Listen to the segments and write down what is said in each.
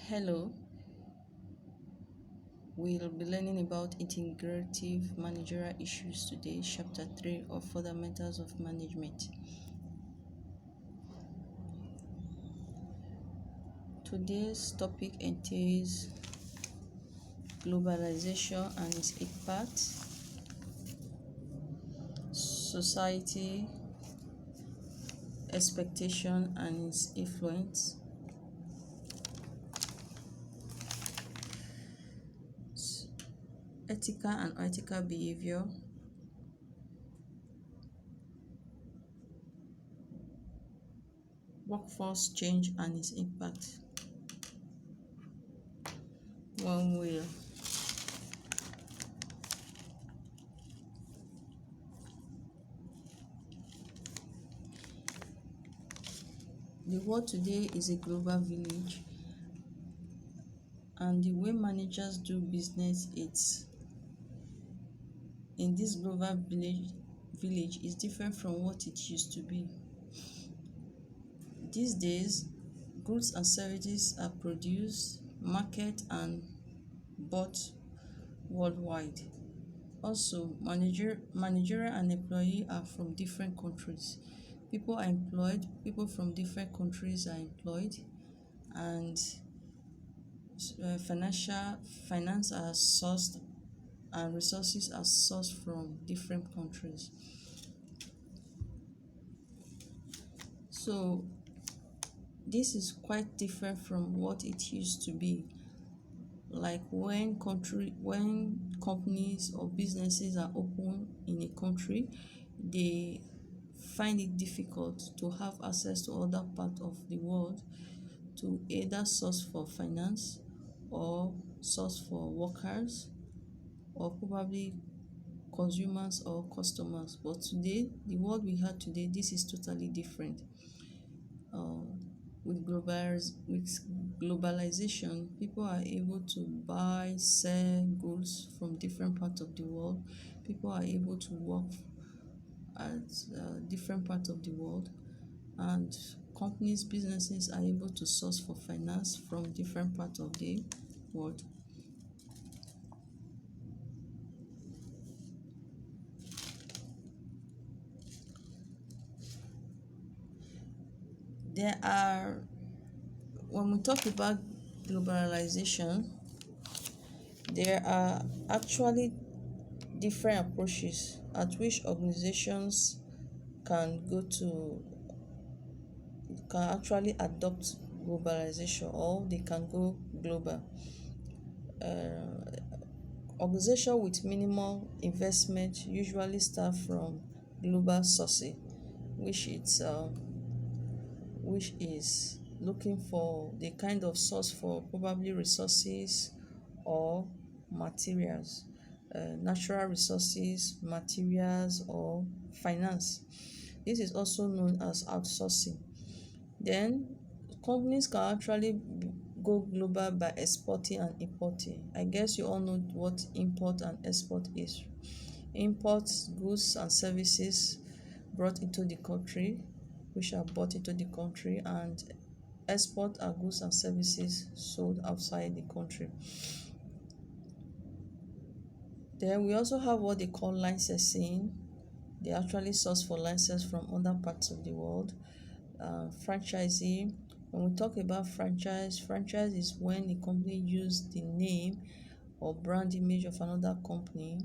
Hello, we'll be learning about integrative managerial issues today, chapter 3 of Fundamentals of Management. Today's topic entails globalization and its impact, society expectation and its influence, ethical and unethical behavior, workforce change and its impact. One will. The world today is a global village, and the way managers do business it's in this global village is different from what it used to be. These days, goods and services are produced, marketed and bought worldwide. Also, managerial and employee are from different countries. People from different countries are employed, and finance are sourced and resources are sourced from different countries. So this is quite different from what it used to be. Like when companies or businesses are open in a country, they find it difficult to have access to other parts of the world to either source for finance or source for workers or probably consumers or customers. But today, the world we have today, this is totally different. With globalization, people are able to buy, sell goods from different parts of the world. People are able to work at different parts of the world, and businesses are able to source for finance from different parts of the world. There are, when we talk about globalization, there are actually different approaches at which organizations can go to can actually adopt globalization, or they can go global. Organization with minimal investment usually start from global sourcing, which is looking for the kind of source for probably resources or materials, natural resources, materials, or finance. This is also known as outsourcing. Then companies can actually go global by exporting and importing. I guess you all know what import and export is. Import goods and services brought into the country, which are bought into the country, and export are goods and services sold outside the country. Then we also have what they call licensing. They actually source for license from other parts of the world. Franchising. When we talk about franchise is when a company use the name or brand image of another company.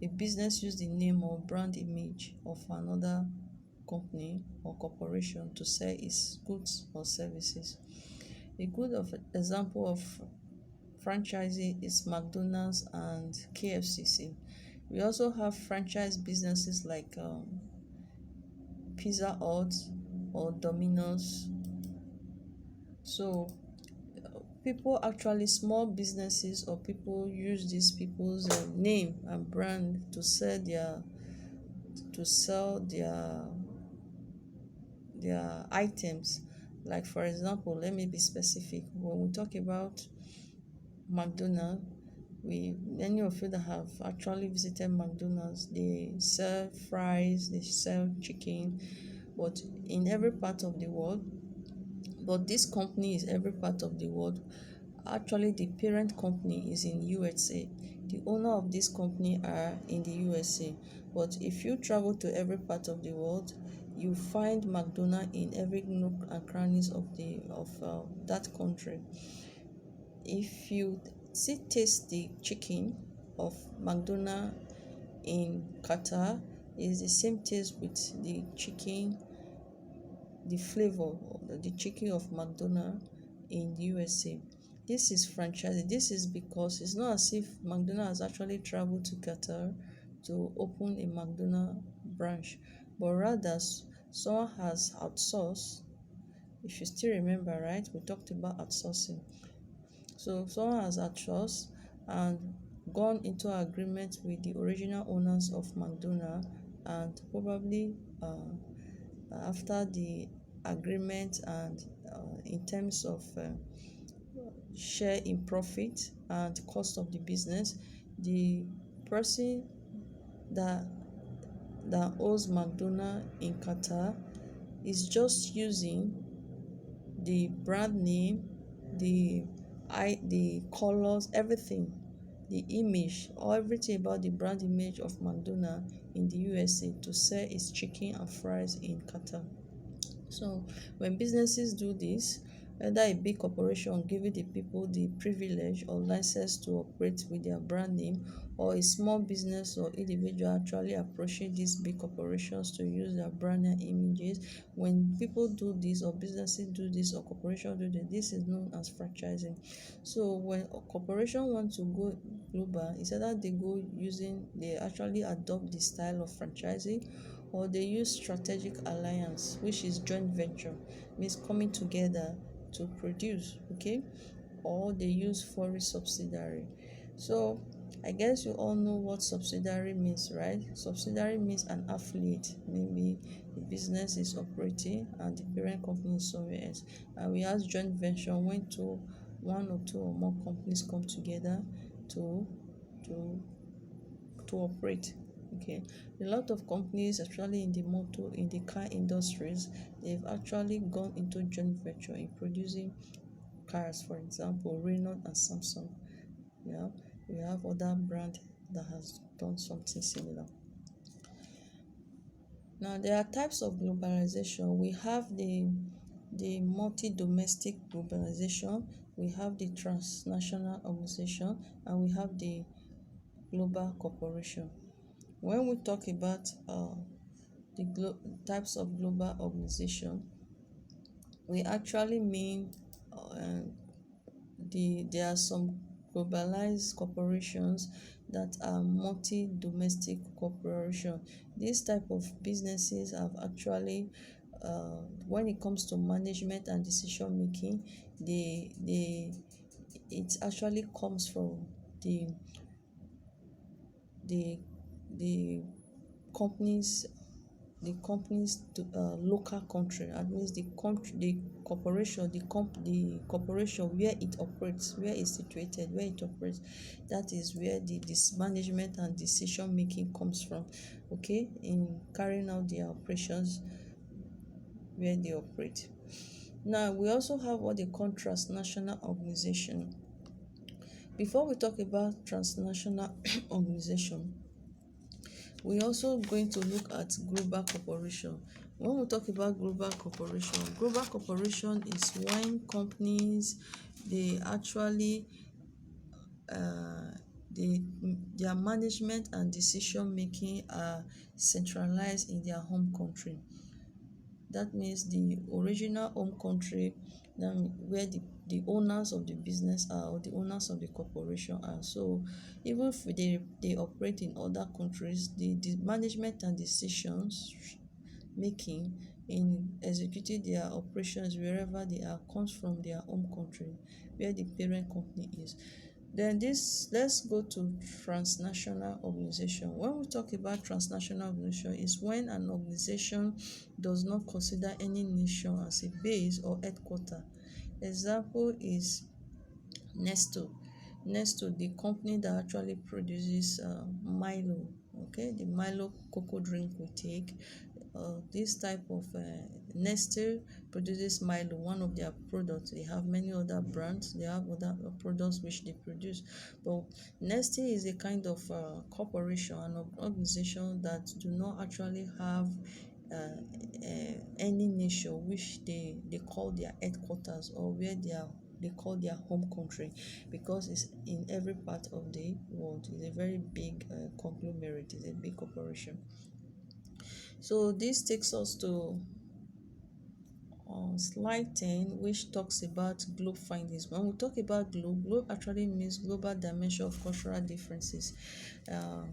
A business use the name or brand image of another company or corporation to sell its goods or services. A good example of franchising is McDonald's and KFC. We also have franchise businesses like Pizza Hut or Domino's. So small businesses or people use these people's name and brand to sell their items. Like, for example, let me be specific. When we talk about McDonald's, many of you that have actually visited McDonald's, they sell fries, they sell chicken, but in every part of the world. but this company is every part of the world. Actually, the parent company is in USA. The owner of this company are in the USA. But if you travel to every part of the world, you find McDonald's in every nook and crannies of that country. If you taste the chicken of McDonald's in Qatar, is the same taste with the chicken, the flavor of the chicken of McDonald's in the USA. This is franchising. This is because it's not as if McDonald's has actually traveled to Qatar to open a McDonald's branch, but rather someone has outsourced. If you still remember, right, we talked about outsourcing. So someone has outsourced and gone into agreement with the original owners of McDonald's, and probably after the agreement and in terms of share in profit and cost of the business, the person that owns McDonald's in Qatar is just using the brand name, the the colors, everything, the image or everything about the brand image of McDonald's in the USA to sell its chicken and fries in Qatar. So when businesses do this, whether a big corporation giving the people the privilege or license to operate with their brand name, or a small business or individual actually approaching these big corporations to use their brand and images, when people do this or businesses do this or corporations do this is known as franchising. So when a corporation wants to go global, it's either they actually adopt the style of franchising, or they use strategic alliance, which is joint venture, means coming together to produce, okay, or they use foreign subsidiary. So I guess you all know what subsidiary means, right? Subsidiary means an affiliate. Maybe the business is operating and the parent company is somewhere else. And we have joint venture when one or two or more companies come together to to operate. Okay, a lot of companies, especially in the car industries, they've actually gone into joint venture in producing cars. For example, Renault and Samsung. Yeah, we have other brand that has done something similar. Now there are types of globalization. We have the multi-domestic globalization, we have the transnational organization, and we have the global corporation. When we talk about types of global organization, we actually mean uh, there are some globalized corporations that are multi-domestic corporation. These type of businesses have actually, when it comes to management and decision making, they it actually comes from the the the companies local country. That means the country, the corporation where it operates, where it's situated, where it operates, that is where this management and decision making comes from, okay, in carrying out their operations where they operate. Now we also have what they call transnational organization. Before we talk about transnational organization, we also going to look at global corporation. When we talk about global corporation is when companies, they actually they their management and decision making are centralized in their home country. That means the original home country, where the owners of the business are, or the owners of the corporation are. So even if they operate in other countries, the management and decisions making in executing their operations wherever they are comes from their home country, where the parent company is. Then let's go to transnational organization. When we talk about transnational organization, is when an organization does not consider any nation as a base or headquarter. Example is Nesto. Nesto, the company that actually produces Milo, okay, the Milo cocoa drink we take. this type of Nestle produces Milo, one of their products. They have many other brands, they have other products which they produce, but Nestle is a kind of corporation, an organization that do not actually have any nation which they call their headquarters, or where they call their home country, because it's in every part of the world. It's a very big conglomerate, it's a big corporation. So this takes us to slide 10, which talks about globe findings. When we talk about globe actually means global dimension of cultural differences. uh,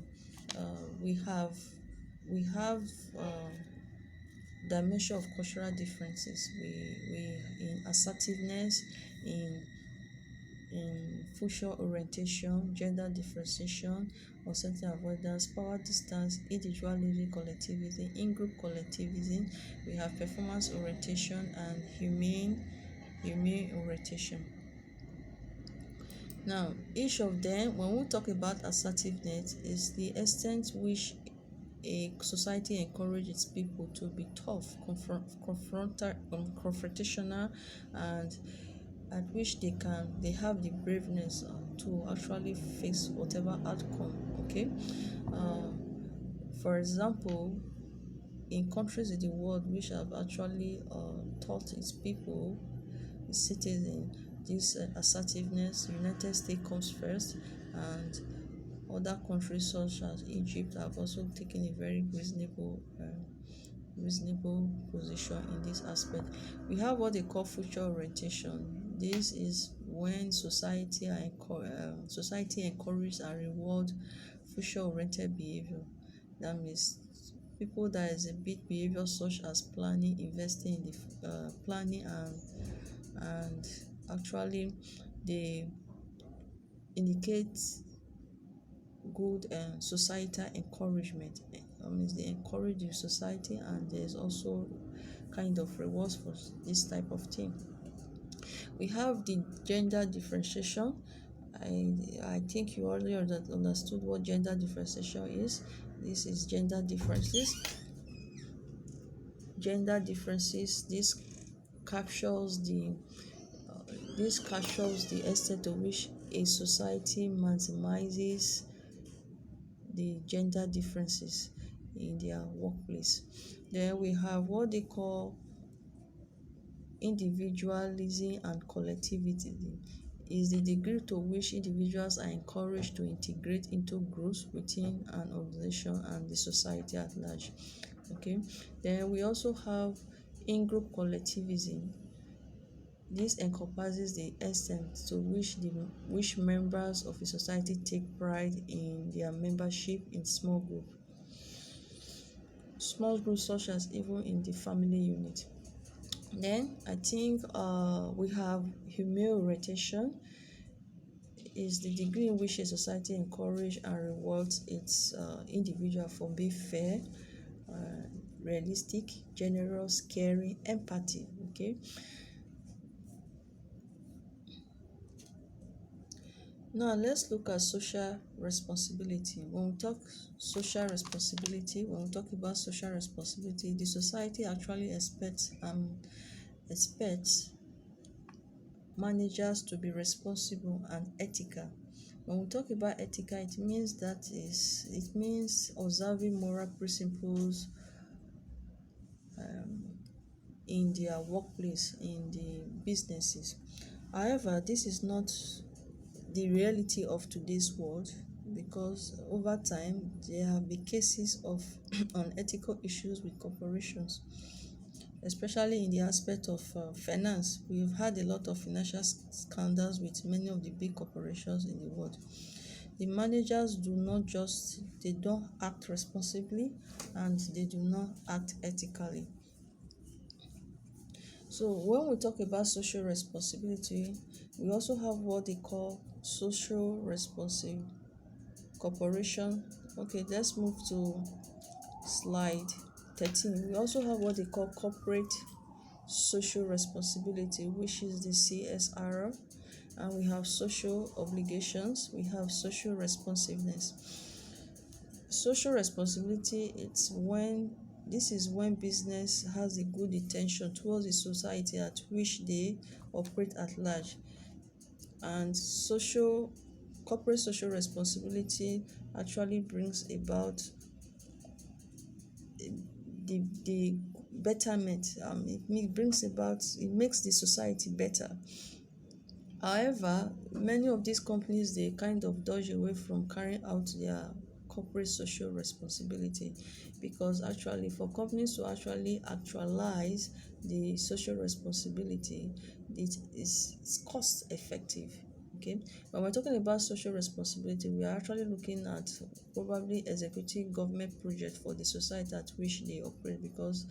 we have dimension of cultural differences. We in assertiveness, in functional orientation, gender differentiation, uncertainty avoidance, power distance, individualism, collectivism, in-group collectivism. We have performance orientation and humane orientation. Now, each of them, when we talk about assertiveness, is the extent which a society encourages people to be tough, confrontational, and at which they have the braveness to actually face whatever outcome. Okay, uh, for example, in countries in the world which have actually taught its people, its citizens, this assertiveness, United States comes first, and other countries such as Egypt have also taken a very reasonable position in this aspect. We have what they call future orientation. This is when society encourages and reward future oriented behavior. That means people that exhibit behavior such as planning, investing in the planning, and actually they indicate good societal encouragement. That means they encourage the society, and there's also kind of rewards for this type of thing. We have the gender differentiation. I think you already understood what gender differentiation is. This is gender differences. This captures the extent to which a society maximizes the gender differences in their workplace. Then we have what they call individualism and collectivism. Is the degree to which individuals are encouraged to integrate into groups within an organization and the society at large. Okay, then we also have in-group collectivism. This encompasses the extent to which members of a society take pride in their membership in small groups such as even in the family unit. Then I think we have humane orientation. Is the degree in which a society encourages and rewards its individual for being fair, realistic, generous, caring, empathy. Okay, now let's look at social responsibility. When we talk about social responsibility, the society actually expects managers to be responsible and ethical. When we talk about ethical, it means observing moral principles in their workplace, in the businesses. However, this is not the reality of today's world, because over time there have been cases of unethical issues with corporations, especially in the aspect of finance. We've had a lot of financial scandals with many of the big corporations in the world. The managers they don't act responsibly, and they do not act ethically. So when we talk about social responsibility, we also have what they call social responsive corporation. Okay, let's move to slide 13. We also have what they call corporate social responsibility, which is the CSR, and we have social obligations, we have social responsiveness. Social responsibility, it's when This is when business has a good intention towards the society at which they operate at large. And corporate social responsibility actually brings about the betterment. It makes the society better. However, many of these companies, they kind of dodge away from carrying out their corporate social responsibility, because actually for companies to actually actualize the social responsibility, it's cost effective. Okay, when we're talking about social responsibility, we are actually looking at probably executing government project for the society at which they operate, because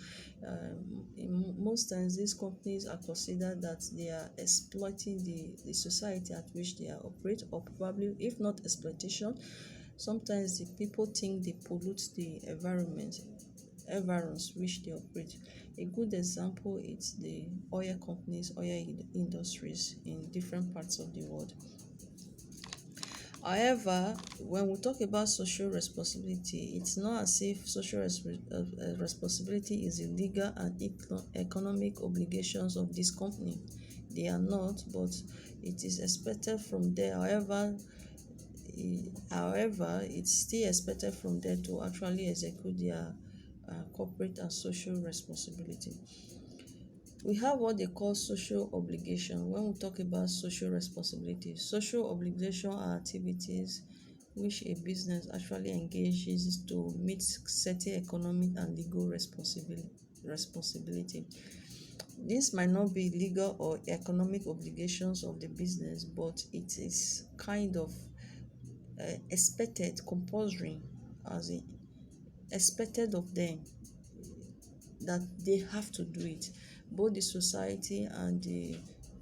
in most times these companies are considered that they are exploiting the society at which they are operate, or probably if not exploitation, sometimes the people think they pollute the environs which they operate. A good example is the oil companies, industries in different parts of the world. However, when we talk about social responsibility, it's not as if responsibility is illegal and economic obligations of this company. They are not, but it is expected from there. However, it's still expected from them to actually execute their corporate and social responsibility. We have what they call social obligation. When we talk about social responsibility, social obligation are activities which a business actually engages to meet certain economic and legal responsibility. This might not be legal or economic obligations of the business, but it is kind of expected, compulsory, as in expected of them, that they have to do it. Both the society and the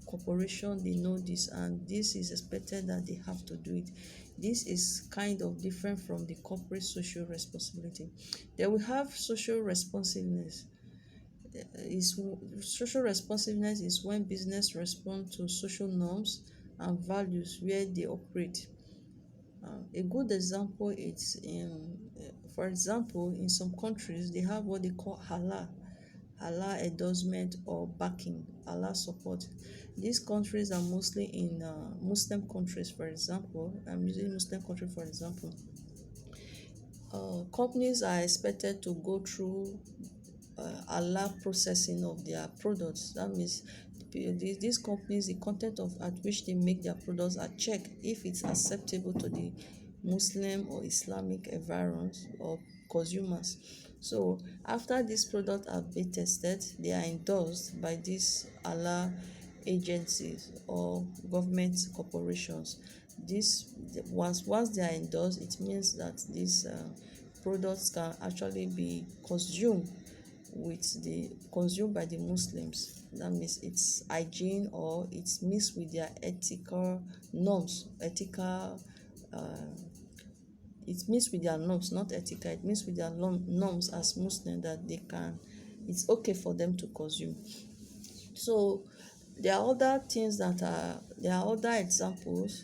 corporation, they know this, and this is expected that they have to do it. This is kind of different from the corporate social responsibility. Then we have social responsiveness. Is Social responsiveness is when business respond to social norms and values where they operate. A good example is for example, in some countries they have what they call halal endorsement or backing, halal support. These countries are mostly in Muslim countries. For example, I'm using Muslim country for example. Companies are expected to go through halal processing of their products. That means these companies, the content of at which they make their products are checked if it's acceptable to the Muslim or Islamic environs or consumers. So after these products have been tested, they are endorsed by these halal agencies or government corporations. This once they are endorsed, it means that these products can actually be consumed by the Muslims. That means it's hygiene, or it's mixed with their ethical norms. It means with their norms, not ethical. It means with their norms as Muslim, that it's okay for them to consume. So there are other examples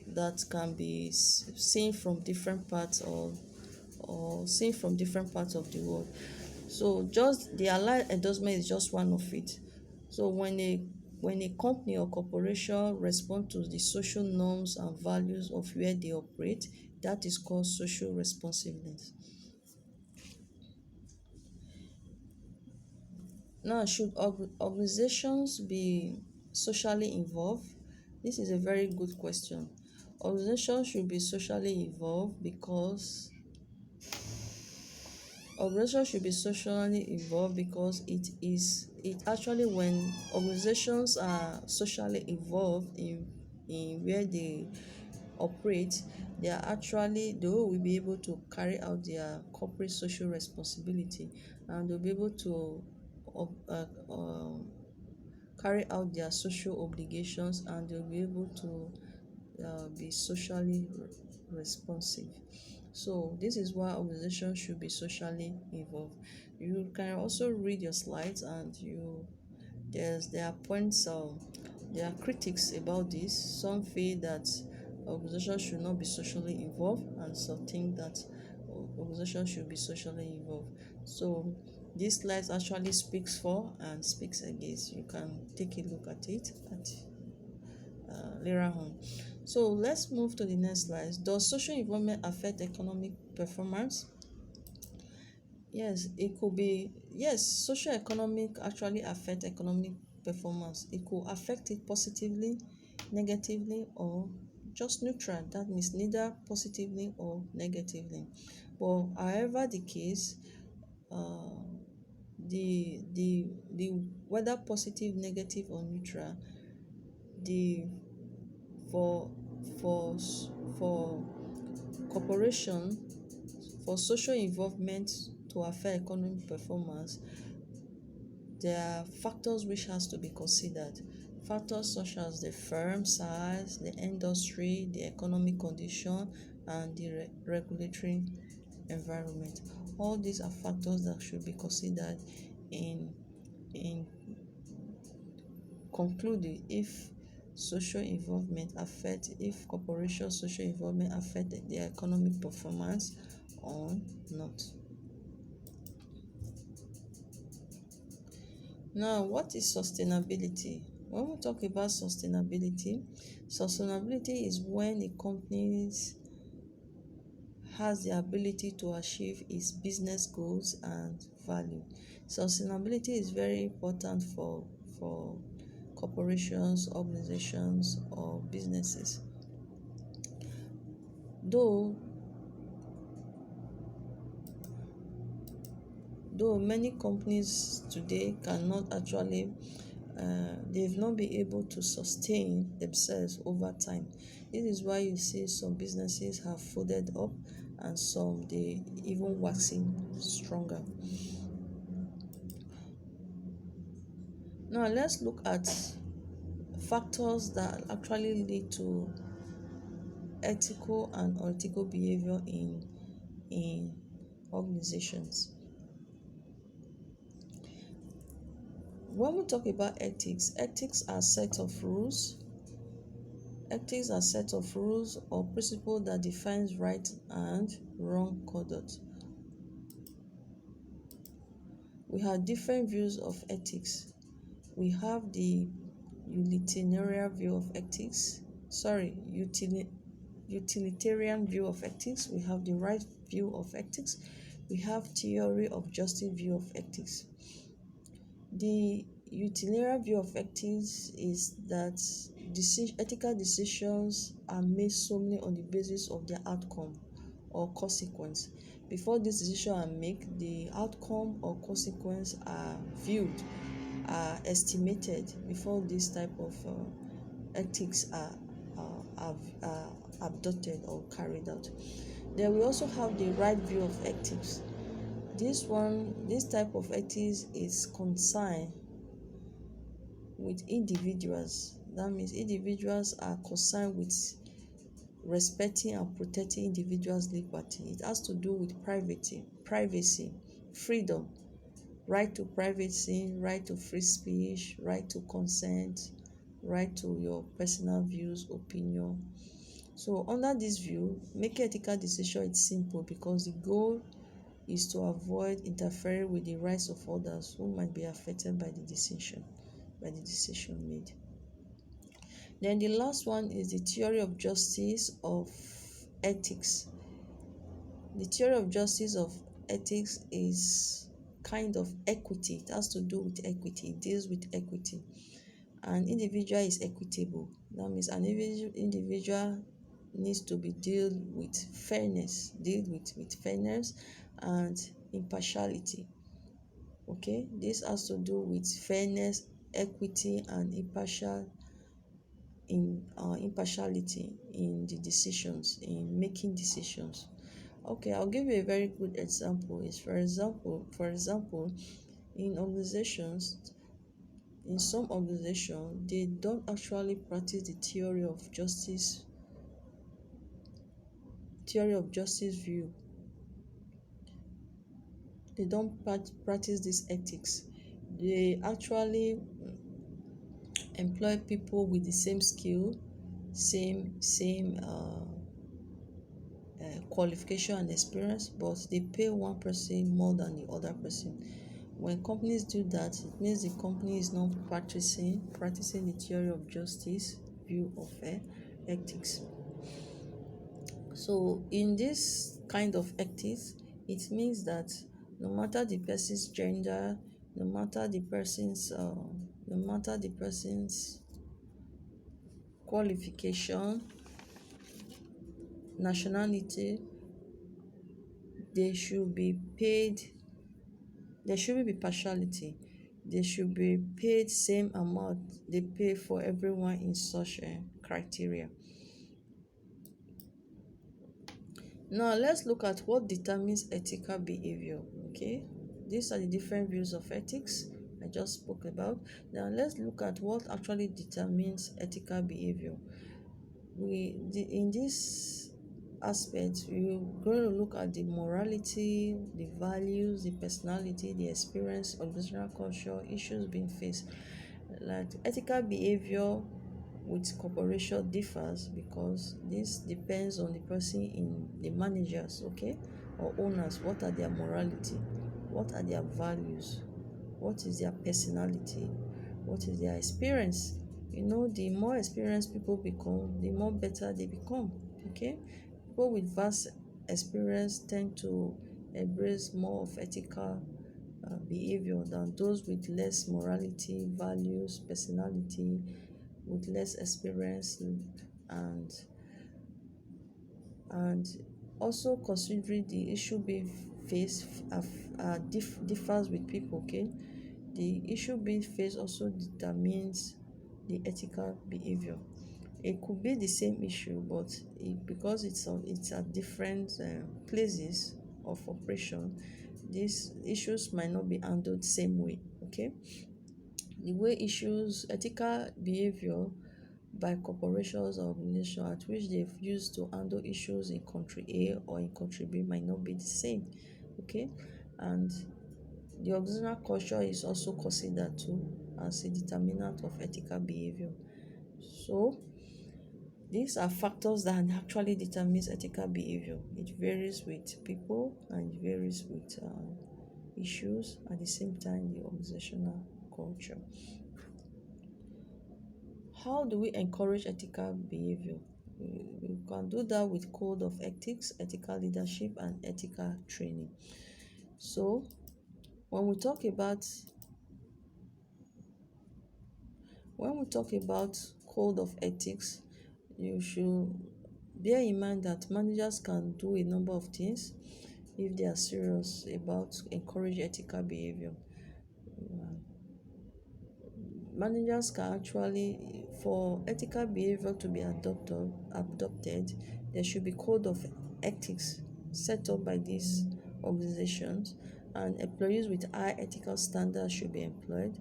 that can be seen from different parts or seen from different parts of the world. So just the allied endorsement is just one of it. So when a company or corporation respond to the social norms and values of where they operate, that is called social responsiveness. Now, should organizations be socially involved? This is a very good question. Organizations should be socially involved because it actually, when organizations are socially involved in where they operate, they will be able to carry out their corporate social responsibility, and they'll be able to uh, uh, carry out their social obligations, and they'll be able to be socially responsive. So this is why organizations should be socially involved. You can also read your slides, and there are points, there are critics about this. Some feel that organizations should not be socially involved, and some think that organization should be socially involved. So this slide actually speaks for and speaks against. You can take a look at it later on. So let's move to the next slide. Does social involvement affect economic performance? Yes, it could be. Yes, social economic actually affect economic performance. It could affect it positively, negatively, or just neutral. That means neither positively or negatively. But however the case, uh, the whether positive, negative, or neutral, the for for for corporation, for social involvement to affect economic performance, there are factors which has to be considered. Factors such as the firm size, the industry, the economic condition, and the regulatory environment. All these are factors that should be considered in in concluding if social involvement affect if corporation social involvement affect their economic performance or not. Now, what is sustainability? When we talk about sustainability is when a company has the ability to achieve its business goals and value. Sustainability is very important for corporations, organizations, or businesses. Though though many companies today cannot actually they've not been able to sustain themselves over time. This is why you see some businesses have folded up and some they even waxing stronger. Now let's look at factors that actually lead to ethical and unethical behavior in organizations. When we talk about ethics are set of rules. Ethics are set of rules or principles that defines right and wrong conduct. We have different views of ethics. We have the utilitarian view of ethics. Utilitarian view of ethics. We have the right view of ethics. We have theory of justice view of ethics. The utilitarian view of ethics is that ethical decisions are made solely on the basis of their outcome or consequence. Before this decision are made, the outcome or consequence are viewed, are estimated before this type of ethics are adopted or carried out. Then we also have the right view of ethics. This type of ethics is concerned with individuals. That means individuals are concerned with respecting and protecting individuals' liberty. It has to do with privacy, freedom, right to privacy, right to free speech, right to consent, right to your personal views, opinion. So under this view, making ethical decision is simple because the goal is to avoid interfering with the rights of others who might be affected by the decision made. Then the last one is the theory of justice of ethics. The theory of justice of ethics is kind of equity. It has to do with equity. It deals with equity. An individual is equitable. That means an individual needs to be dealt with fairness and impartiality. Okay, this has to do with fairness, equity, and impartiality in the decisions, in making decisions. Okay, I'll give you a very good example. Is for example, in organizations, in some organizations, they don't actually practice the theory of justice view. They don't practice this ethics. They actually employ people with the same skill, same qualification and experience, but they pay one person more than the other person. When companies do that, it means the company is not practicing the theory of justice, view of ethics. So in this kind of ethics, it means that no matter the person's gender, no matter the person's no matter the person's qualification, nationality, they should be paid. There shouldn't be partiality. They should be paid same amount they pay for everyone in such a criteria. Now let's look at what determines ethical behavior. Okay, these are the different views of ethics I just spoke about. Now let's look at what actually determines ethical behavior. In this aspect, we're going to look at the morality, the values, the personality, the experience, organizational culture, issues being faced. Like ethical behavior with corporation differs because this depends on the person in the managers, okay, or owners. What are their morality? What are their values? What is their personality? What is their experience? The more experienced people become, the more better they become. Okay, people with vast experience tend to embrace more of ethical behavior than those with less morality, values, personality, with less experience, and and also considering the issue being faced differs with people. Okay, the issue being faced also determines the ethical behavior. It could be the same issue, but because it's at different places of operation, these issues might not be handled the same way. Okay, the way issues ethical behavior by corporations or organizations at which they've used to handle issues in country A or in country B might not be the same. Okay, and the organizational culture is also considered too as a determinant of ethical behavior. So these are factors that actually determines ethical behavior. It varies with people and it varies with issues, at the same time the organizational culture. How do we encourage ethical behavior? We can do that with code of ethics, ethical leadership, and ethical training. So when we talk about code of ethics, you should bear in mind that managers can do a number of things if they are serious about encouraging ethical behavior. Managers can actually, for ethical behavior to be adopted, there should be code of ethics set up by these organizations, and employees with high ethical standards should be employed.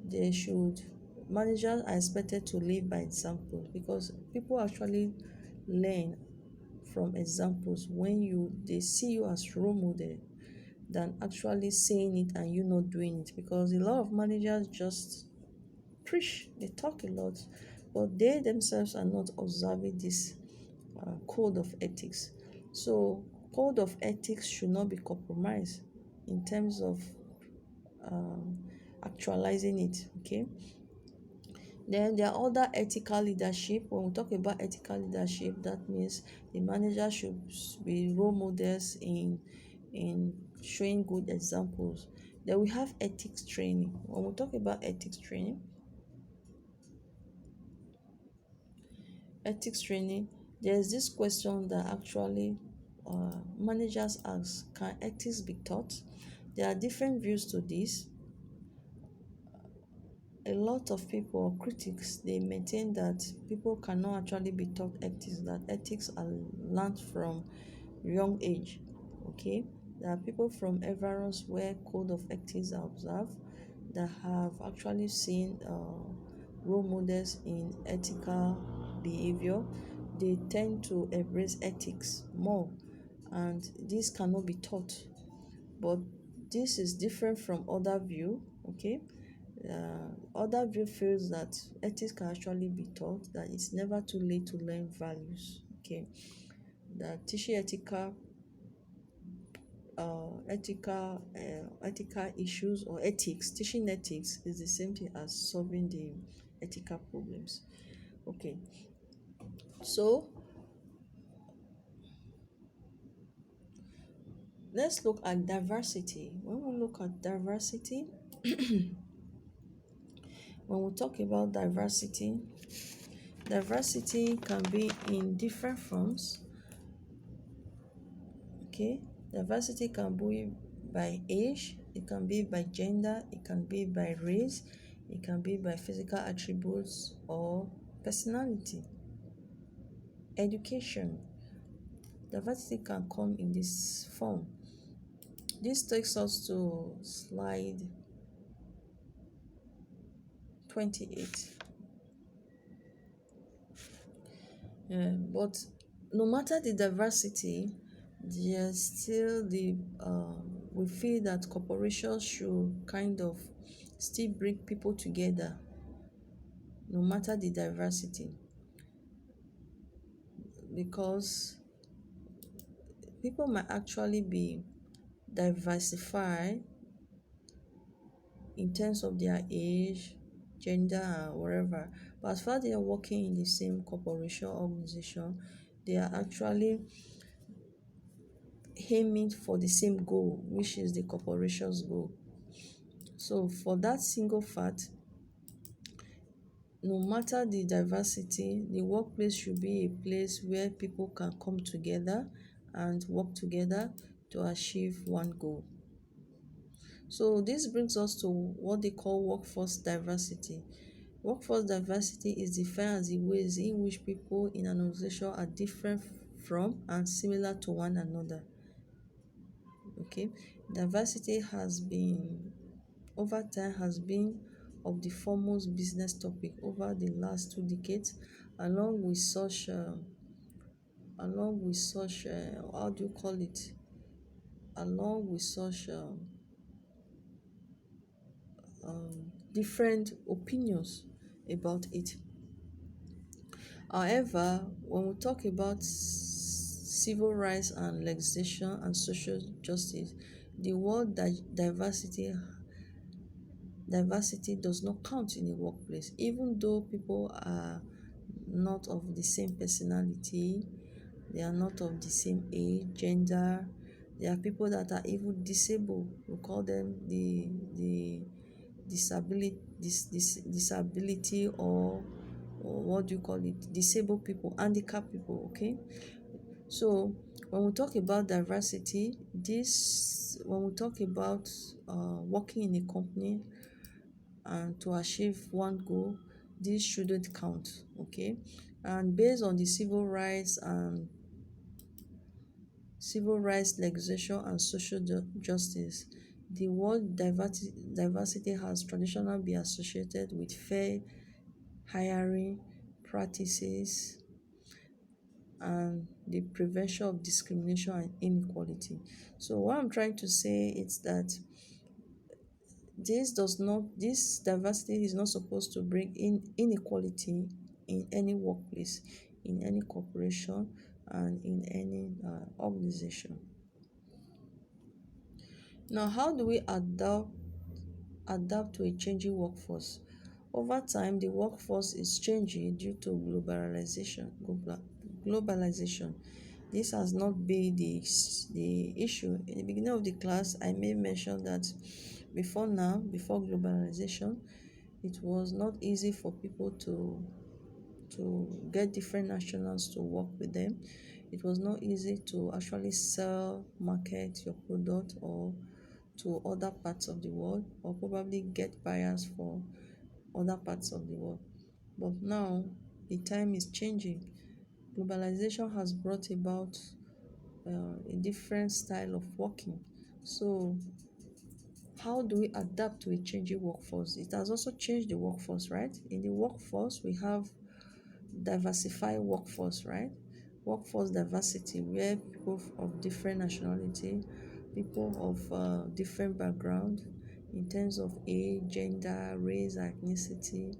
They should Managers are expected to live by example because people actually learn from examples when they see you as role model than actually saying it and you not doing it, because a lot of managers just preach, they talk a lot, but they themselves are not observing this code of ethics. So code of ethics should not be compromised in terms of um, actualizing it. Okay, then there are other ethical leadership. When we talk about ethical leadership, that means the manager should be role models in showing good examples. Then we have ethics training. When we talk about ethics training, there's this question that actually managers ask: can ethics be taught? There are different views to this. A lot of people or critics, they maintain that people cannot actually be taught ethics, that ethics are learned from young age. Okay, there are people from environs where code of ethics are observed that have actually seen role models in ethical behavior. They tend to embrace ethics more, and this cannot be taught. But this is different from other view. Okay, other view feels that ethics can actually be taught, that it's never too late to learn values. Okay, that teaching ethical issues or ethics, teaching ethics is the same thing as solving the ethical problems. Okay, so let's look at diversity. When we look at diversity, when we talk about diversity, diversity can be in different forms. Okay, diversity can be by age, it can be by gender, it can be by race, it can be by physical attributes or personality. Education, diversity can come in this form. This takes us to slide 28. But no matter the diversity, there's still the we feel that corporations should kind of still bring people together, no matter the diversity, because people might actually be diversified in terms of their age, gender, and whatever. But as far as they are working in the same corporation organization, they are actually aiming for the same goal, which is the corporation's goal. So for that single fact, no matter the diversity, the workplace should be a place where people can come together and work together to achieve one goal. So this brings us to what they call workforce diversity. Workforce diversity is defined as the ways in which people in an organization are different from and similar to one another. Okay, diversity has been over time has been of the foremost business topic over the last 2 decades, along with such how do you call it, along with such different opinions about it. However, when we talk about civil rights and legislation and social justice, the word diversity does not count in a workplace, even though people are not of the same personality, they are not of the same age, gender. There are people that are even disabled. We call them the disability or what do you call it? Disabled people, handicapped people. Okay. So when we talk about diversity, this when we talk about working in a company and to achieve one goal, this shouldn't count. Okay. And based on the civil rights legislation and social justice, the word diversity has traditionally been associated with fair hiring practices and the prevention of discrimination and inequality. So what I'm trying to say is that this diversity is not supposed to bring in inequality in any workplace, in any corporation, and in any organization. Now, how do we adapt to a changing workforce? Over time, the workforce is changing due to globalization. This has not been the issue. In the beginning of the class, I may mention that before globalization, it was not easy for people to get different nationals to work with them. It was not easy to actually market your product or to other parts of the world, or probably get buyers for other parts of the world. But now the time is changing. Globalization has brought about a different style of working. So how do we adapt to a changing workforce? It has also changed the workforce, right? In the workforce, we have diversified workforce, right? Workforce diversity, where people of different nationality, people of different background in terms of age, gender, race, ethnicity,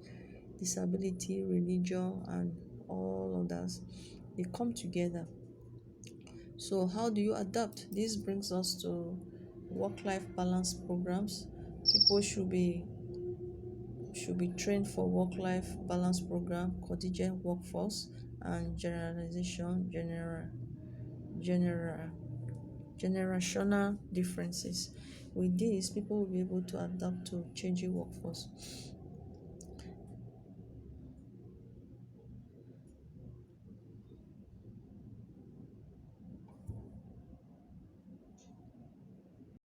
disability, religion, and all others, they come together So how do you adapt? This brings us to work-life balance programs. People should be trained for work-life balance program, contingent workforce, and general generational differences. With this, people will be able to adapt to changing workforce.